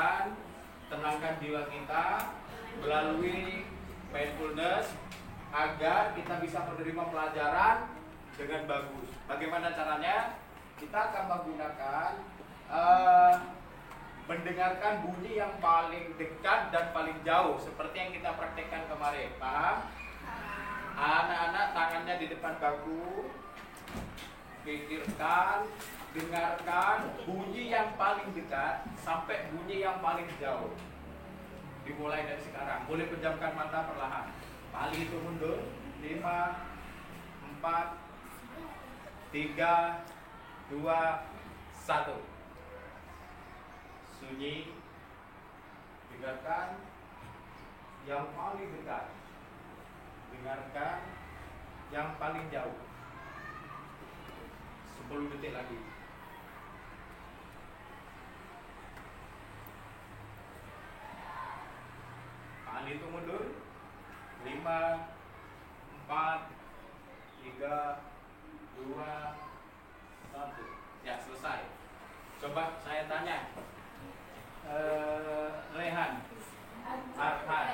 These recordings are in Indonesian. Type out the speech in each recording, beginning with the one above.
usahakan tenangkan jiwa kita melalui mindfulness agar kita bisa menerima pelajaran dengan bagus. Bagaimana caranya? Kita akan menggunakan mendengarkan bunyi yang paling dekat dan paling jauh seperti yang kita praktekkan kemarin. Paham? Anak-anak tangannya di depan baku, pikirkan, dengarkan bunyi yang paling dekat sampai bunyi yang paling jauh. Dimulai dari sekarang. Boleh pejamkan mata perlahan. Paling itu mundur. 5, 4, 3, 2, 1. Sunyi. Dengarkan yang paling dekat. Dengarkan yang paling jauh. 10 detik lagi. Paling itu mundur. 5, 4, 3, 2, 1. Ya, selesai. Coba saya tanya, Rehan, Arhan,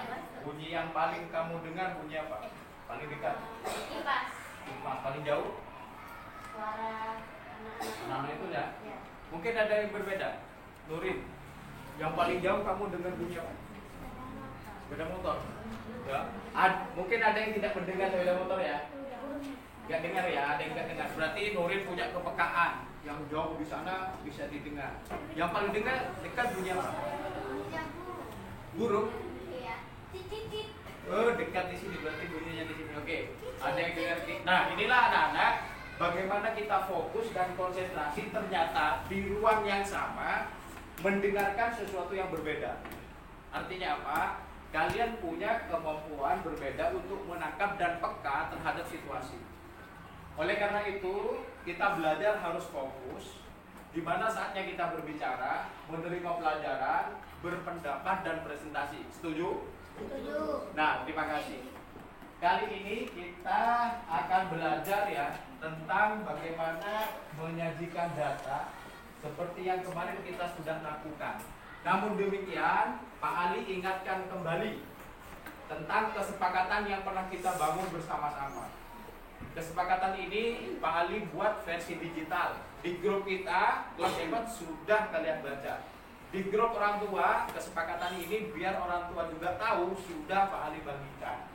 bunyi yang paling kamu dengar bunyi apa? Paling dekat? Kipas. Kipas. Paling jauh? Suara Anak-anak itu ya? Ya. Mungkin ada yang berbeda. Nurin, yang paling jauh kamu dengar bunyi apa? Sepeda motor. Ya. Mungkin ada yang tidak mendengar sepeda motor ya? Gak dengar ya, ada yang gak dengar. Berarti Nurin punya kepekaan. Yang jauh di sana bisa didengar. Yang paling dengar dekat bunyi apa? Burung. Iya. Cicit. Oh, dekat di sini, berarti bunyinya di sini. Oke. Ada yang dengar. Nah, inilah anak-anak bagaimana kita fokus dan konsentrasi ternyata di ruang yang sama mendengarkan sesuatu yang berbeda. Artinya apa? Kalian punya kemampuan berbeda untuk menangkap dan peka terhadap situasi. Oleh karena itu, kita belajar harus fokus di mana saatnya kita berbicara, menerima pelajaran, berpendapat dan presentasi. Setuju? Setuju. Nah, terima kasih. Kali ini kita akan belajar ya tentang bagaimana menyajikan data seperti yang kemarin kita sudah lakukan. Namun demikian, Pak Ali ingatkan kembali tentang kesepakatan yang pernah kita bangun bersama-sama. Kesepakatan ini Pak Ali buat versi digital. Di grup kita, kelas hebat sudah kalian baca. Di grup orang tua, kesepakatan ini biar orang tua juga tahu sudah Pak Ali bagikan.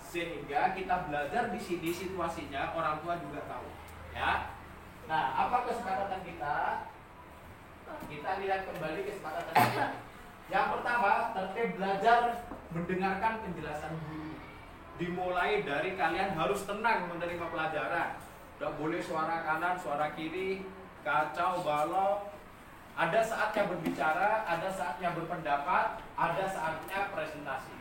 Sehingga kita belajar di sini situasinya orang tua juga tahu. Ya. Nah, apa kesepakatan kita? Kita lihat kembali kesepakatan kita. Yang pertama, tertib belajar mendengarkan penjelasan guru. Dimulai dari kalian harus tenang menerima pelajaran. Tidak boleh suara kanan, suara kiri, kacau balau. Ada saatnya berbicara, ada saatnya berpendapat, ada saatnya presentasi.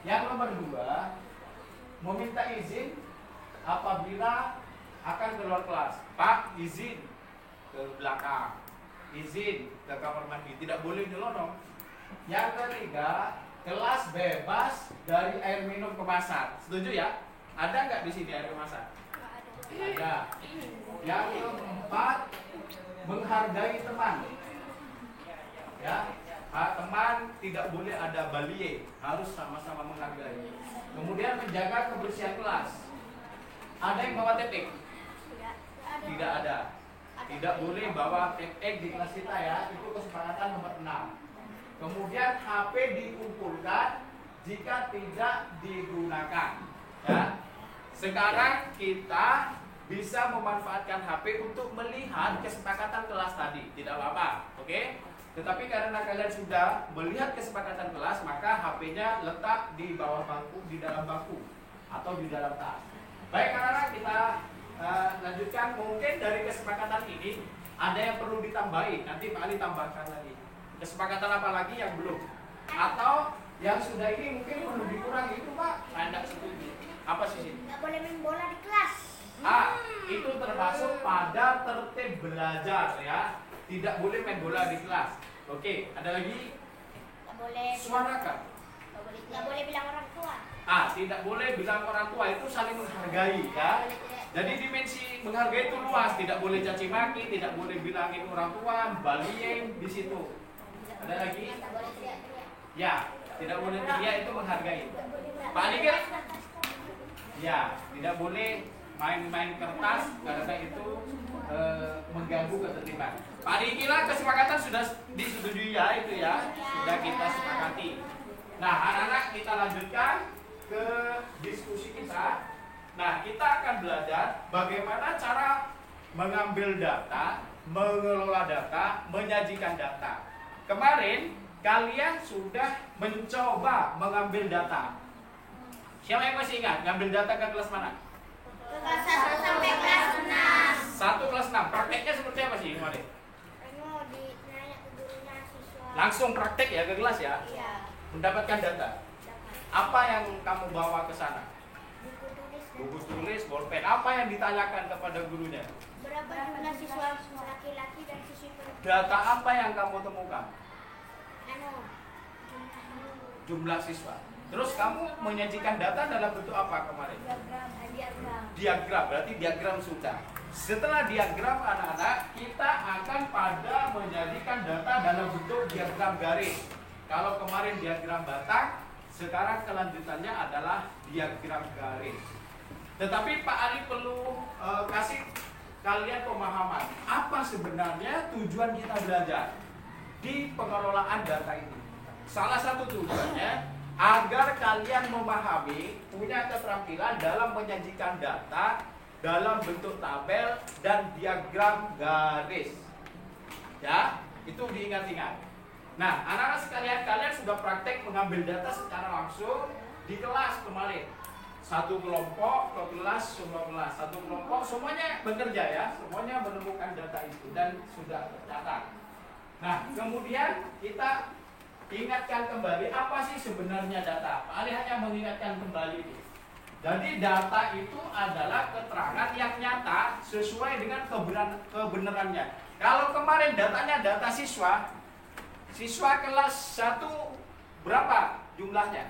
Yang nomor 2, meminta izin apabila akan keluar kelas. Pak, izin ke belakang, izin ke kamar mandi, tidak boleh nyelonong. Yang ketiga, kelas bebas dari air minum kemasan. Setuju ya? Ada nggak di sini air kemasan? Ada. Yang keempat, menghargai teman. Ya, teman tidak boleh ada balie, harus sama-sama menghargai. Kemudian menjaga kebersihan kelas. Ada yang bawa tepek? Tidak ada. Tidak boleh bawa tepek di kelas kita ya. Itu kesepakatan nomor 6. Kemudian HP dikumpulkan jika tidak digunakan. Ya. Sekarang kita bisa memanfaatkan HP untuk melihat kesepakatan kelas tadi. Tidak apa-apa, oke? Tetapi karena kalian sudah melihat kesepakatan kelas, maka HP-nya letak di bawah bangku, di dalam bangku atau di dalam tas. Baik, anak-anak, kita lanjutkan. Mungkin dari kesepakatan ini ada yang perlu ditambahin. Nanti Pak Ali tambahkan lagi. Kesepakatan apa lagi yang belum? Atau yang sudah ini mungkin perlu dikurangi. Itu Pak, saya tidak setuju. Apa sih? Nggak boleh main bola di kelas. Itu termasuk pada tertib belajar ya. Tidak boleh main bola di kelas. Oke, ada lagi? Nggak boleh. Suarakan. Nggak boleh bilang orang tua. Tidak boleh bilang orang tua, itu saling menghargai ya. Jadi dimensi menghargai itu luas. Tidak boleh caci maki, tidak boleh bilangin orang tua, bullying di situ. Ada lagi? Tak boleh teriak-teriak. Ya, tidak boleh teriak itu menghargai. Pak Ali kan? Ya, tidak boleh main-main kertas karena itu mengganggu ketertiban. Pak Ali kira kesepakatan sudah disetujui ya itu ya, sudah kita sepakati. Nah, anak-anak kita lanjutkan ke diskusi kita. Nah, kita akan belajar bagaimana cara mengambil data, mengelola data, menyajikan data. Kemarin kalian sudah mencoba mengambil data. Siapa yang masih ingat ngambil data ke kelas mana? Kelas 1 sampai kelas 6. 1 kelas 6. Prakteknya seperti apa sih kemarin? Mau ditanya ke gurunya siswa. Langsung praktek ya ke kelas ya. Iya. Mendapatkan data. Dapat. Apa yang kamu bawa ke sana? Buku tulis. Buku tulis, bolpen. Apa yang ditanyakan kepada gurunya? Berapa jumlah siswa laki-laki dan siswi perempuan? Data apa yang kamu temukan? Anu. Jumlah siswa. Terus kamu menyajikan data dalam bentuk apa kemarin? Diagram. Diagram, berarti diagram sudah. Setelah diagram anak-anak, kita akan pada menjadikan data dalam bentuk diagram garis. Kalau kemarin diagram batang, sekarang kelanjutannya adalah diagram garis. Tetapi Pak Ali perlu kasih kalian pemahaman apa sebenarnya tujuan kita belajar di pengelolaan data ini. Salah satu tujuannya agar kalian memahami, punya keterampilan dalam menyajikan data dalam bentuk tabel dan diagram garis. Ya, itu diingat-ingat. Nah, anak-anak sekalian, kalian sudah praktek mengambil data secara langsung di kelas kemarin. Satu kelompok ke kelas 19, satu kelompok semuanya bekerja ya, semuanya menemukan data itu dan sudah tercatat. Nah, kemudian kita ingatkan kembali apa sih sebenarnya data. Pak Ali hanya mengingatkan kembali itu. Jadi data itu adalah keterangan yang nyata sesuai dengan kebenarannya. Kalau kemarin datanya data siswa, siswa kelas 1 berapa jumlahnya?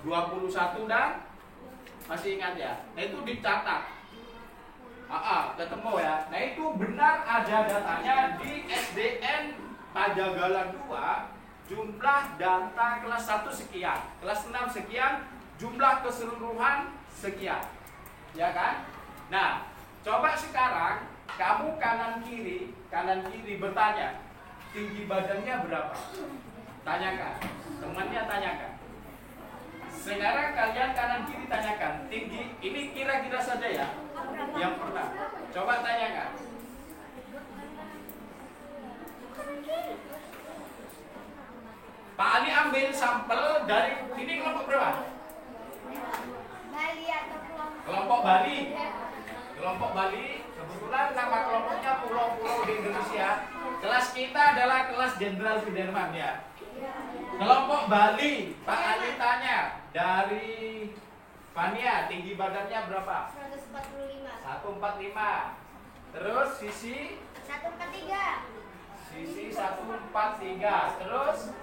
21 dan masih ingat ya? Nah itu dicatat. Ketemu ya. Nah itu benar ada datanya di SDN Pajagalan 2, jumlah data kelas 1 sekian, kelas 6 sekian, jumlah keseluruhan sekian. Ya kan? Nah, coba sekarang kamu kanan kiri bertanya, tinggi badannya berapa? Tanyakan, temannya tanyakan. Sekarang kalian kanan kiri tanyakan, tinggi, ini kira-kira saja ya, yang pernah. Coba tanyakan. Pak Ali ambil sampel dari, ini kelompok berapa? Bali atau kelompok? Kelompok Bali. Kelompok Bali, kebetulan nama kelompoknya pulau-pulau di Indonesia. Kelas kita adalah kelas Jenderal Sudirman ya. Kelompok Bali, Pak Ali tanya, dari Fania, tinggi badannya berapa? 145. 145. Terus sisi? 143. Sisi 143. Terus?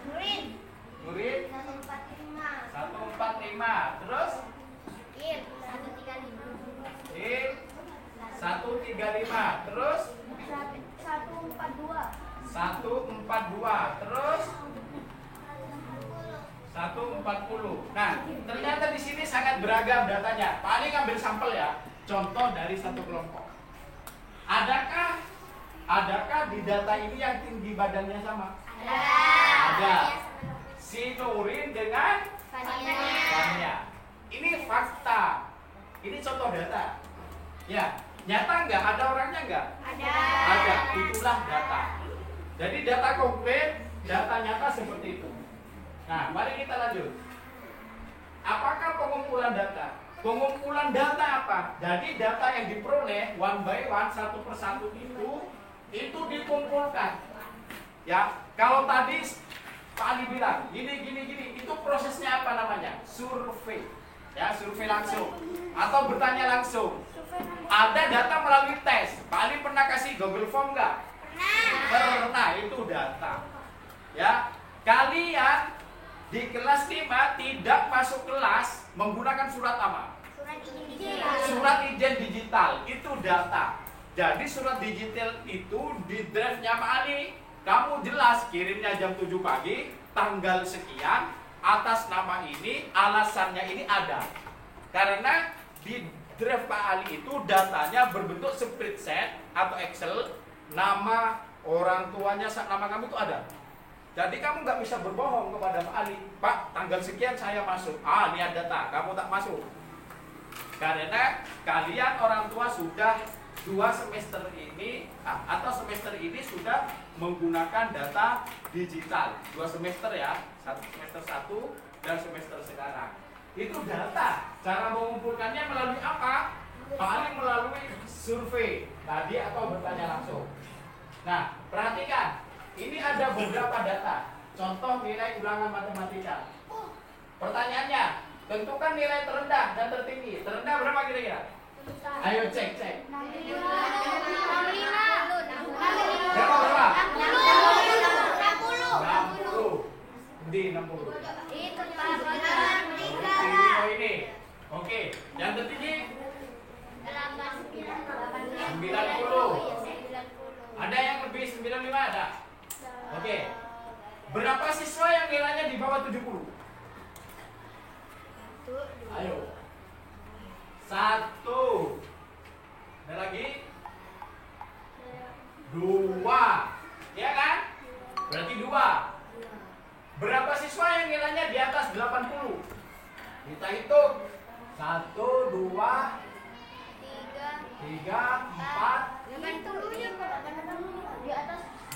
Nurin. Nurin? 145. 145. Terus? Il 135. Il 135. Terus? 142. 142. Terus? 140. Nah, ternyata di sini sangat beragam datanya. Pak Ali ngambil sampel ya. Contoh dari satu kelompok. Adakah di data ini yang tinggi badannya sama? Ada. Si Nurin dengan Fania. Ini fakta. Ini contoh data. Ya, nyata nggak? Ada orangnya nggak? Ada. Itulah data. Jadi data konkret, data nyata seperti itu. Nah, mari kita lanjut. Apakah pengumpulan data? Pengumpulan data apa? Jadi data yang diperoleh one by one, satu persatu itu dikumpulkan. Ya, kalau tadi Pak Ali bilang gini, itu prosesnya apa namanya? Survei. Ya, survei langsung atau bertanya langsung. Ada data melalui tes. Pak Ali pernah kasih Google Form nggak? Pernah, itu data. Ya, kalian di kelas 5 tidak masuk kelas menggunakan surat apa? Surat izin digital. Itu data. Jadi surat digital itu di drive-nya Pak Ali. kamu jelas kirimnya jam 7 pagi, tanggal sekian, atas nama ini, alasannya ini ada. Karena di drive Pak Ali itu datanya berbentuk spreadsheet atau Excel, nama orang tuanya, nama kamu itu ada. Jadi kamu nggak bisa berbohong kepada Pak Ali, Pak, tanggal sekian saya masuk. Ini ada data, kamu tak masuk. Karena kalian orang tua sudah 2 semester ini atau semester ini sudah menggunakan data digital. 2 semester ya, semester 1 dan semester sekarang. Itu data. Cara mengumpulkannya melalui apa? Paling melalui survei tadi atau bertanya langsung. Nah, perhatikan. Ini ada beberapa data. Contoh nilai ulangan matematika. Pertanyaannya, tentukan nilai terendah dan tertinggi. Terendah berapa kira-kira? Ayo cek. Berapa? 60. Di 60. Ini. Oke, yang tertinggi 90. Ada yang lebih 95 ada? Oke. Berapa siswa yang nilainya di bawah 70? Ayo. 1. Ada lagi? 2. Ya kan? Berarti 2. Berapa siswa yang nilainya di atas 80? Kita hitung. 1, 2, 3, 4.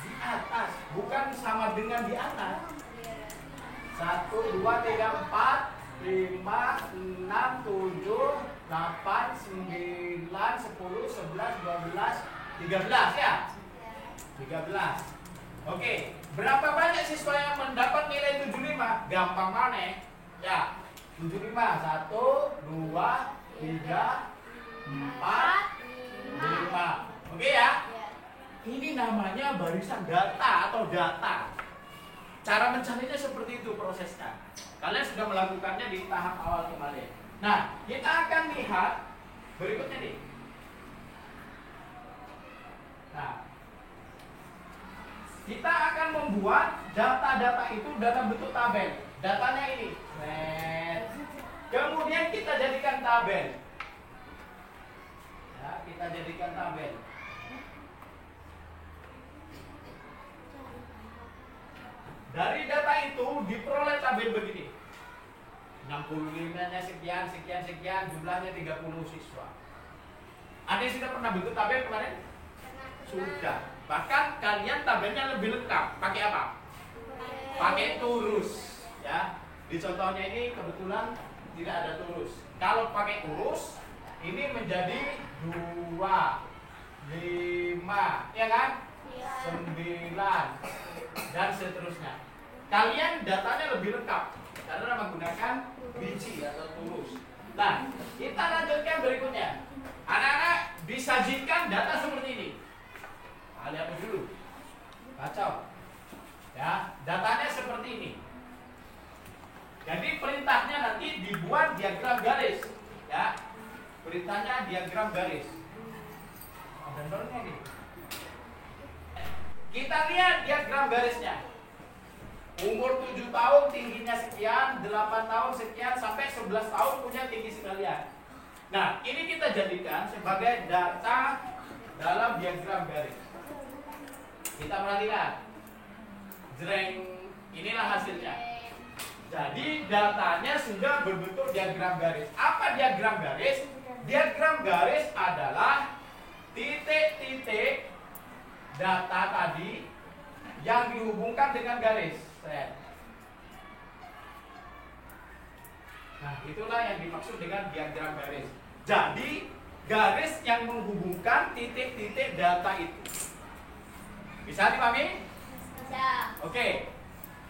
Di atas, bukan sama dengan di atas. 1, 2, 3, 4, 5, 6, 7, 8, 9, 10, 11, 12, 13 ya? 13. Oke, berapa banyak siswa yang mendapat nilai 75? Gampang mana? Ya, 75. 1, 2, 3, 4, 5. Oke ya? Ini namanya barisan data atau data. Cara mencarinya seperti itu prosesnya. Kalian sudah melakukannya di tahap awal kemarin. Nah, kita akan lihat berikutnya nih. Nah, kita akan membuat data-data itu dalam bentuk tabel. Datanya ini. Kemudian kita jadikan tabel. Ya, kita jadikan tabel. Dari data itu diperoleh tabel begini. 65-nya sekian, jumlahnya 30 siswa. Ada yang sudah pernah bentuk tabel kemarin? Sudah. Bahkan kalian tabelnya lebih lengkap. Pakai apa? Pakai turus. Ya. Di contohnya ini kebetulan tidak ada turus. Kalau pakai turus, ini menjadi 2, 5, ya kan? 9 dan seterusnya. Kalian datanya lebih lengkap karena menggunakan biji atau turus. Nah, kita lanjutkan berikutnya. Anak-anak disajikan data seperti ini. Lihat dulu. Kacau. Ya, datanya seperti ini. Jadi perintahnya nanti dibuat diagram garis. Ya. Perintahnya diagram garis. Ada nomornya nih. Kita lihat diagram garisnya. Umur 7 tahun tingginya sekian, 8 tahun sekian, sampai 11 tahun punya tinggi sekalian. Nah, ini kita jadikan sebagai data dalam diagram garis. Kita perhatikan. Jreng, inilah hasilnya. Jadi datanya sudah berbentuk diagram garis. Apa diagram garis? Diagram garis adalah titik-titik data tadi yang dihubungkan dengan garis. Nah, itulah yang dimaksud dengan diagram garis. Jadi, garis yang menghubungkan titik-titik data itu. Bisa dipahami? Bisa. Oke.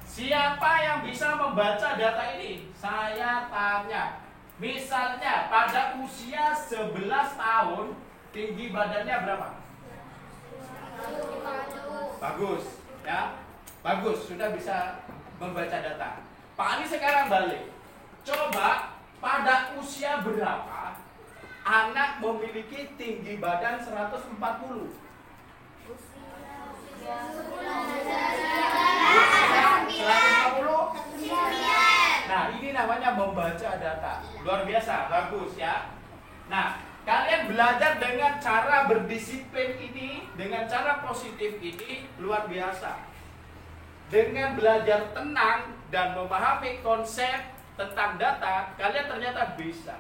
Siapa yang bisa membaca data ini? Saya tanya. Misalnya, pada usia 11 tahun, tinggi badannya berapa? Bagus, ya. Bagus, sudah bisa membaca data. Pak Ali sekarang balik. Coba pada usia berapa anak memiliki tinggi badan 140? 150? Nah, ini namanya membaca data. Luar biasa, bagus ya. Nah, kalian belajar dengan cara berdisiplin ini, dengan cara positif ini, luar biasa. Dengan belajar tenang dan memahami konsep tentang data, kalian ternyata bisa.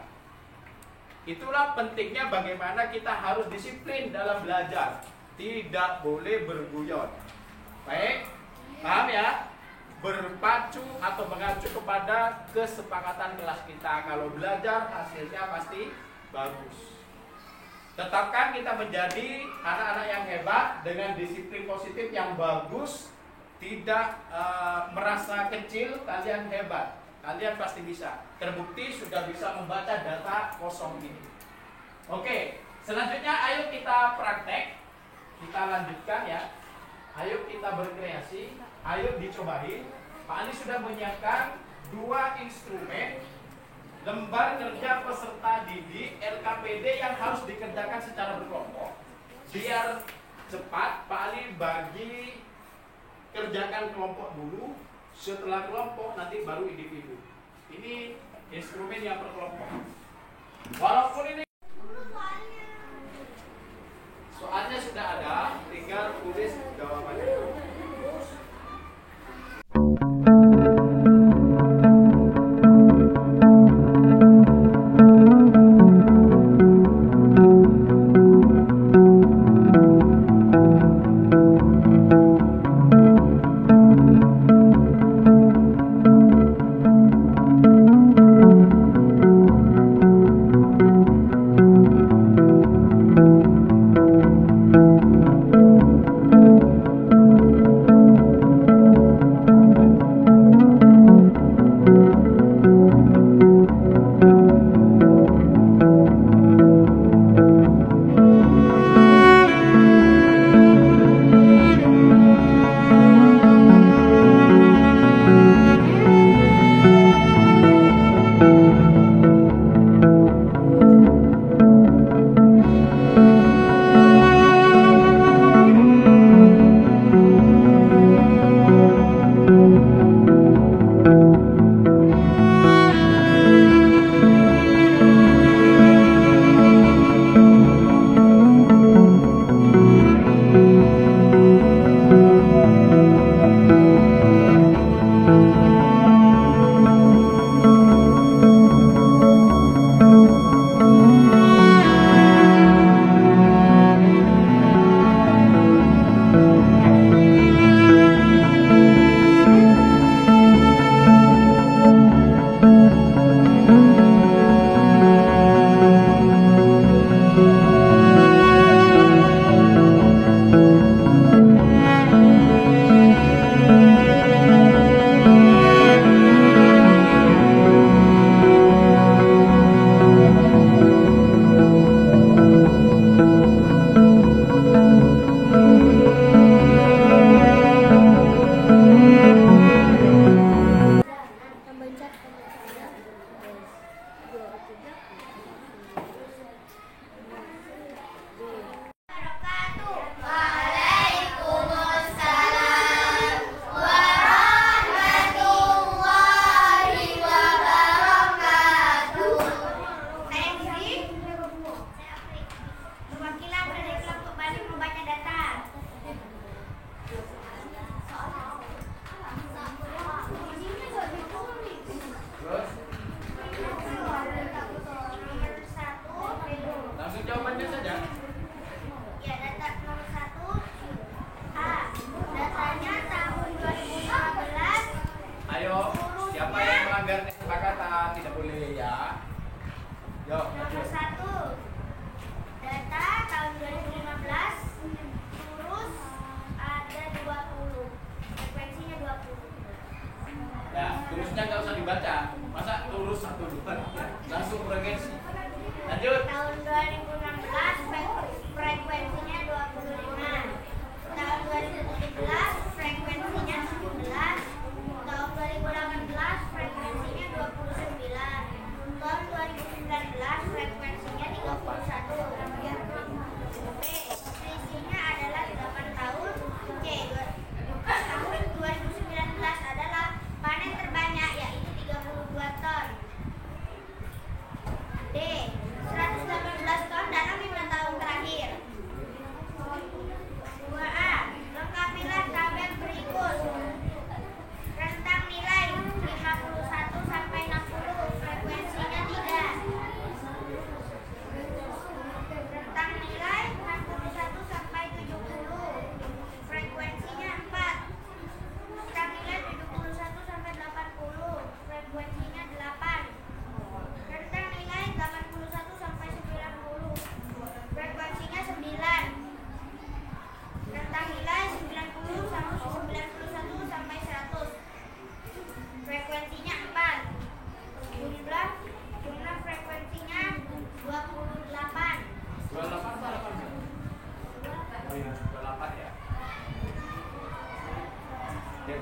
Itulah pentingnya bagaimana kita harus disiplin dalam belajar. Tidak boleh berguyon. Baik? Paham ya? Berpacu atau mengacu kepada kesepakatan kelas kita. Kalau belajar hasilnya pasti bagus. Tetapkan kita menjadi anak-anak yang hebat dengan disiplin positif yang bagus. Tidak merasa kecil, kalian hebat. Kalian pasti bisa. Terbukti sudah bisa membaca data kosong ini. Oke, selanjutnya ayo kita praktek. Kita lanjutkan ya. Ayo kita berkreasi. Ayo dicobain. Pak Anies sudah menyiapkan 2 instrumen lembar kerja peserta didik LKPD yang harus dikerjakan secara berkelompok. Biar cepat, Pak Ali bagi kerjakan kelompok dulu, setelah kelompok nanti baru individu. Ini instrumen yang berkelompok. Walaupun ini soalnya sudah ada, tinggal tulis jawabannya.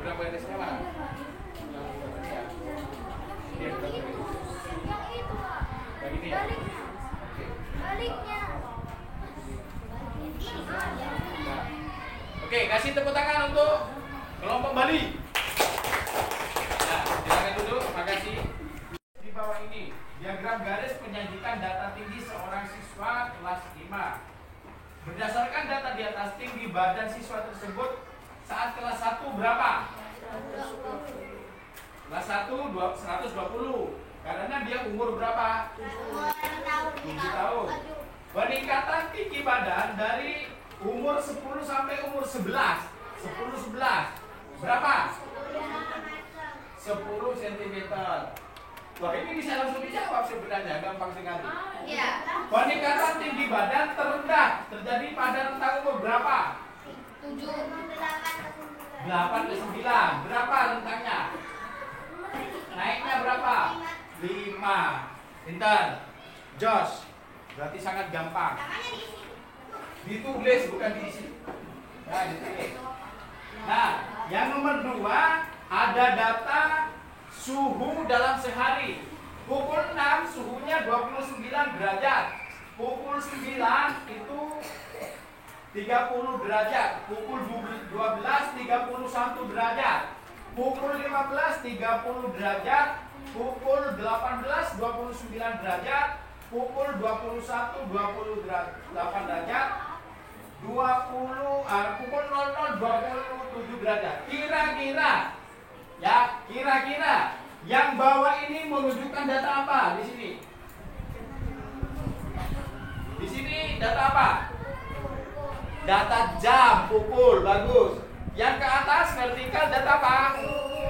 Diagram garisnya mana? Diagram garis. Yang itu, Pak. Yang ini ya? Baliknya. Oke. Baliknya. Ini ada. Nah. Oke, kasih tepuk tangan untuk kelompok Bali. Nah, silakan duduk, makasih. Di bawah ini, diagram garis penyajikan data tinggi seorang siswa kelas 5. Berdasarkan data di atas, tinggi badan siswa tersebut saat kelas 1 berapa? Kelas 1 120. Karena dia umur berapa? 7 tahun. Peningkatan tinggi badan dari umur 10 sampai umur 11. 10-11. Berapa? 10 cm. Wah, ini bisa langsung dijawab sebenarnya, gampang sekali. Iya. Peningkatan tinggi badan terendah terjadi pada rentang umur berapa? 8 ke 9. Berapa rentangnya? Naiknya berapa? 5. Pintar. Josh. Berarti sangat gampang. Ditulis bukan diisi. Nah, ditulis. Nah, yang nomor 2 ada data suhu dalam sehari. Pukul 6 suhunya 29 derajat. Pukul 9 itu 30 derajat. Pukul 12 31 derajat. Pukul 15 30 derajat. Pukul 18 29 derajat. Pukul 21 28 derajat. Pukul 00 27 derajat. Kira-kira ya, kira-kira yang bawah ini menunjukkan data apa di sini? Di sini data apa? Data jam, pukul, bagus. Yang ke atas vertikal data apa?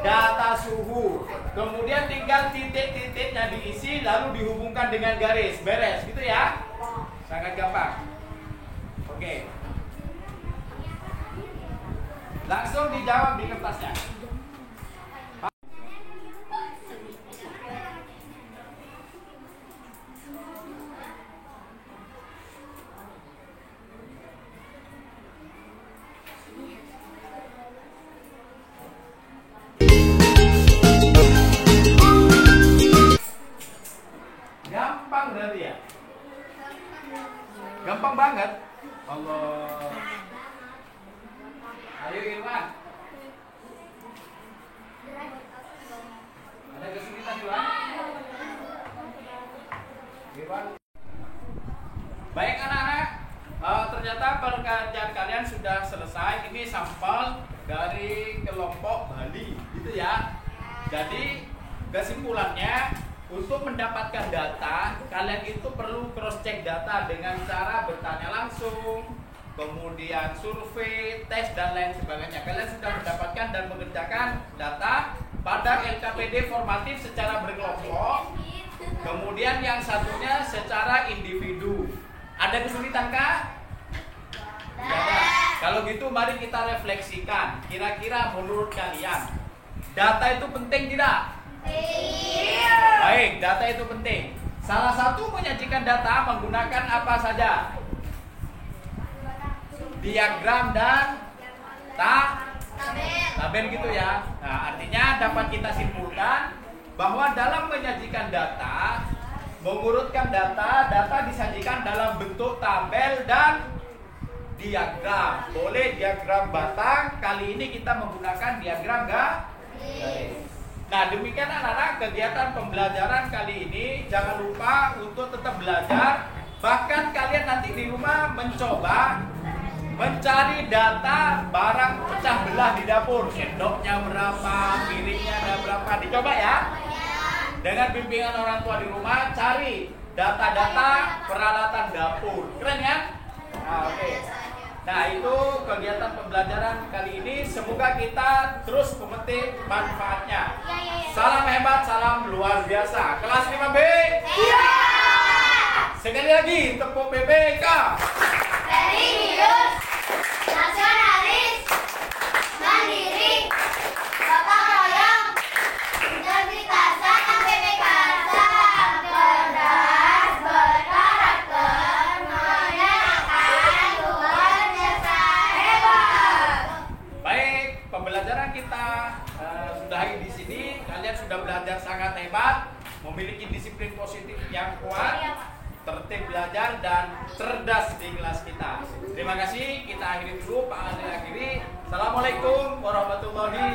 Data suhu. Kemudian tinggal titik-titiknya diisi lalu dihubungkan dengan garis. Beres, gitu ya? Sangat gampang. Oke. Langsung dijawab di kertasnya. Gampang berarti ya? Gampang banget. Allah. Ayo Irwan. Ada kesulitan Irwan? Irwan. Baik anak-anak, ternyata pekerjaan kalian sudah selesai. Ini sampel dari kelompok Bali, gitu ya. Jadi kesimpulannya, untuk mendapatkan data, kalian itu perlu cross check data dengan cara bertanya langsung, kemudian survei, tes dan lain sebagainya. Kalian sudah mendapatkan dan mengerjakan data pada LKPD formatif secara berkelompok. Kemudian yang satunya secara individu. Ada kesulitan kah? Tidak ada. Kalau gitu mari kita refleksikan. Kira-kira menurut kalian data itu penting tidak? Baik, data itu penting. Salah satu menyajikan data menggunakan apa saja? Diagram dan tabel gitu ya. Nah, artinya dapat kita simpulkan bahwa dalam menyajikan data, mengurutkan data, data disajikan dalam bentuk tabel dan diagram. Boleh diagram batang, kali ini kita menggunakan diagram garis. Nah, demikian anak-anak kegiatan pembelajaran kali ini. Jangan lupa untuk tetap belajar. Bahkan kalian nanti di rumah mencoba mencari data barang pecah belah di dapur. Sendoknya berapa, piringnya ada berapa. Dicoba ya. Dengan bimbingan orang tua di rumah, cari data-data peralatan dapur. Keren ya? Nah, oke. Nah, itu kegiatan pembelajaran kali ini. Semoga kita terus memetik manfaatnya. Salam hebat, salam luar biasa. Kelas 5B. Iya. Sekali lagi, tepuk BBK. Serius, nasionalis, mandiri, gotong royong, integritasan, PPKsan, cerdas, berkarakter, menyenangkan, luar biasa, hebat. Baik, pembelajaran kita sudahi di sini. Kalian sudah belajar sangat hebat, memiliki disiplin positif yang kuat, tertib belajar dan cerdas di kelas kita. Terima kasih. Kita akhiri dulu. Pak Ade akhiri. Assalamualaikum warahmatullahi